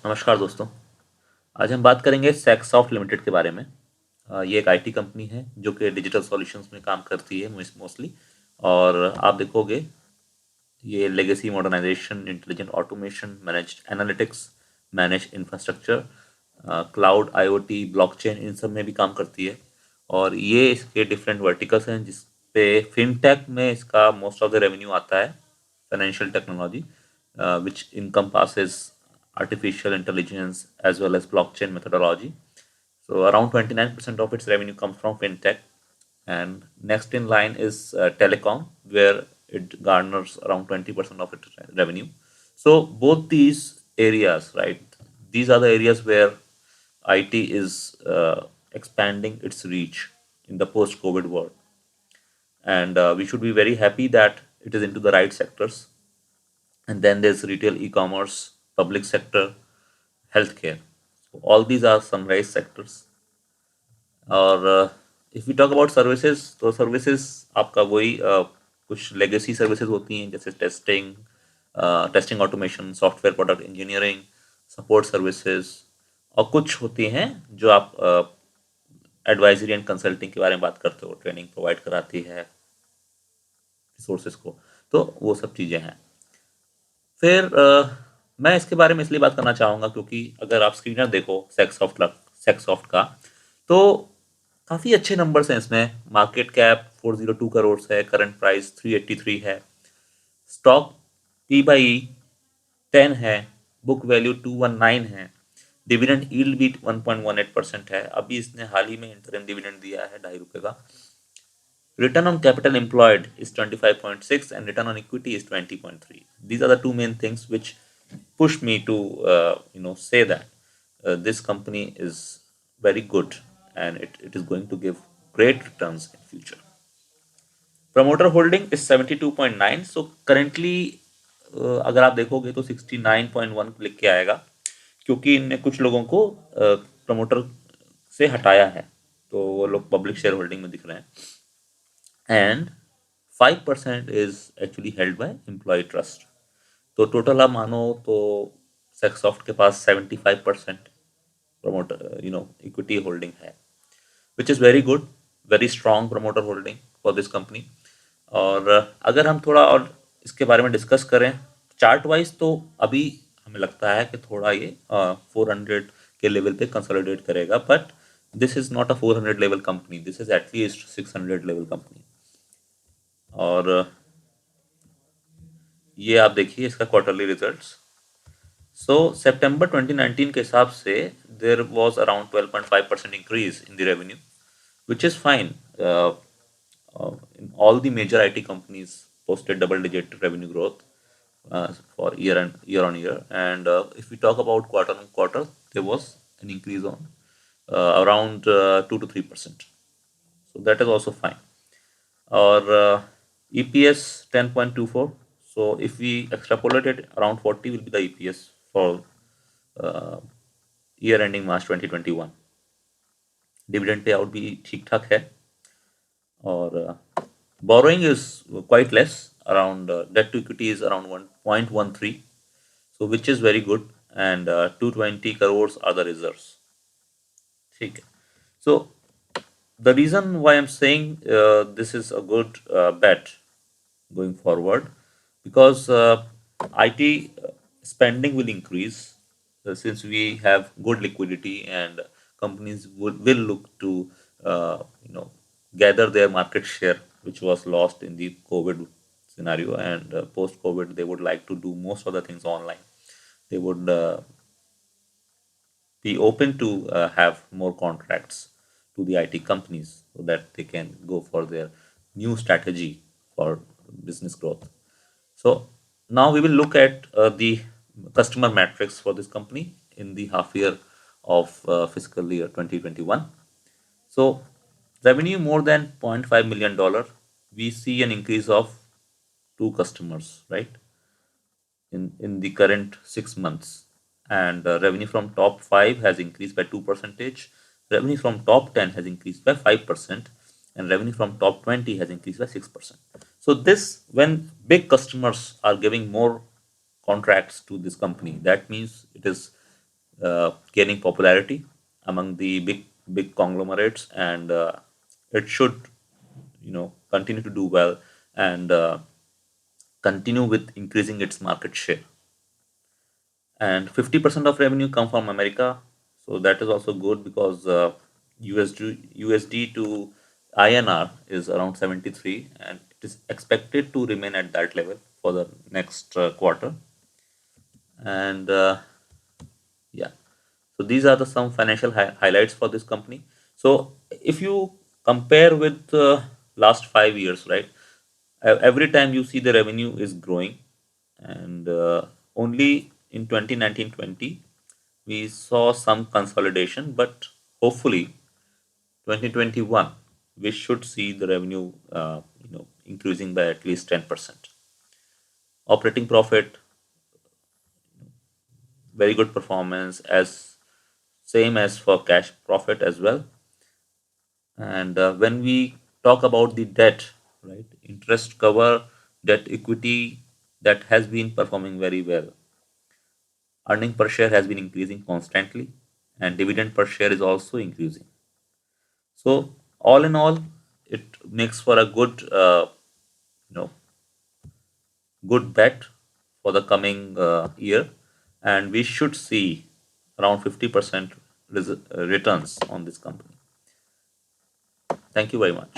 नमस्कार दोस्तों। आज हम बात करेंगे सेक्सॉफ्ट लिमिटेड के बारे में। ये एक आईटी कंपनी है जो कि डिजिटल सॉल्यूशंस में काम करती है मोस्टली। और आप देखोगे ये legacy modernisation, intelligent automation, managed analytics, manage infrastructure, cloud, IoT, blockchain, इन सब में भी काम करती है। और ये इसके डिफरेंट वर्टिकल्स हैं जिस पे फिनटेक में इसका मोस्ट ऑफ द रेवेन्यू आता है। Financial technology which encompasses artificial intelligence as well as blockchain methodology. So around 29% of its revenue comes from fintech, and next in line is telecom, where it garners around 20% of its revenue. So both these areas, right? These are the areas where IT is expanding its reach in the post-COVID world, and we should be very happy that it is into the right sectors. And then there's retail, e-commerce, public sector, healthcare. So all these are sunrise sectors. और if we talk about services, तो services आपका वही कुछ legacy services होती हैं जैसे testing automation, software product engineering, support services, और कुछ होती हैं जो आप एडवाइजरी एंड कंसल्टिंग के बारे में बात करते हो, ट्रेनिंग प्रोवाइड कराती है रिसोर्सेज को। तो वो सब चीज़ें हैं। फिर मैं इसके बारे में इसलिए बात करना चाहूँगा क्योंकि अगर आप स्क्रीनर देखो सेक्सॉफ्ट का, तो काफ़ी अच्छे नंबर्स हैं इसमें। मार्केट कैप 402 करोड़ है, करंट प्राइस 383 है, स्टॉक पी बाई 10 है, बुक वैल्यू 219 है, डिविडेंड यील्ड भी 1.18% है। अभी इसने हाल ही में इंटरिम डिविडेंड दिया है ₹2.5 का। Return on capital employed is 25.6 and return on equity is 20.3. These are the two main things which push me to say that this company is very good, and it is going to give great returns in future. Promoter holding is 72.9. So currently अगर आप देखोगे तो 69.1 लिख के आएगा, क्योंकि इनने कुछ लोगों को प्रमोटर से हटाया है, तो वो लोग पब्लिक शेयर होल्डिंग में दिख रहे हैं। And 5% is actually held by employ trust. तो टोटल आप मानो तो सेक्सॉफ्ट के पास 75% प्रमोटर इक्विटी होल्डिंग है, विच is very good, very strong promoter holding for this company. और अगर हम थोड़ा और इसके बारे में डिस्कस करें चार्ट वाइज, तो अभी हमें लगता है कि थोड़ा ये 400 के लेवल पे कंसोलिडेट करेगा, but this is not a 400 level company, this is at least 600 level company. और ये आप देखिए इसका क्वार्टरली रिजल्ट्स। सो सितंबर 2019 के हिसाब से there was around 12.5% increase in the revenue, which is fine. In all the major IT companies posted double-digit revenue growth for year on year. And if we talk about quarter on quarter, there was an increase on around 2 to 3%. So that is also fine. Or EPS 10.24. So if we extrapolate it, around 40 will be the EPS for uh, year ending March 2021. Dividend pay out भी ठीक ठाक है। और borrowing is quite less, around debt to equity is around 1.13, so which is very good. And 220 crore are the reserves. ठीक है। सो the reason why I'm saying this is a good bet going forward, because IT spending will increase since we have good liquidity, and companies will look to uh, you know gather their market share which was lost in the COVID scenario. And post COVID they would like to do most of the things online. They would be open to have more contracts to the IT companies so that they can go for their new strategy for business growth. So now we will look at the customer metrics for this company in the half year of fiscal year 2021. So revenue more than $0.5 million. We see an increase of two customers, right? In the current 6 months. And revenue from top 5 has increased by 2%, revenue from top 10 has increased by 5%, and revenue from top 20 has increased by 6%. So this, when big customers are giving more contracts to this company, that means it is gaining popularity among the big conglomerates, and it should continue to do well and continue with increasing its market share. And 50% of revenue come from America, so that is also good because USD to INR is around 73, and it is expected to remain at that level for the next quarter. And yeah, so these are the some financial highlights for this company. So if you compare with last 5 years, right, every time you see the revenue is growing, and only in 2019-20 we saw some consolidation, but hopefully 2021 we should see the revenue increasing by at least 10%. Operating profit, very good performance, as same as for cash profit as well. And when we talk about the debt, right, interest cover, debt equity, that has been performing very well. Earning per share has been increasing constantly, and dividend per share is also increasing. So all in all, it makes for a good, you know, good bet for the coming year, and we should see around 50% returns on this company. Thank you very much.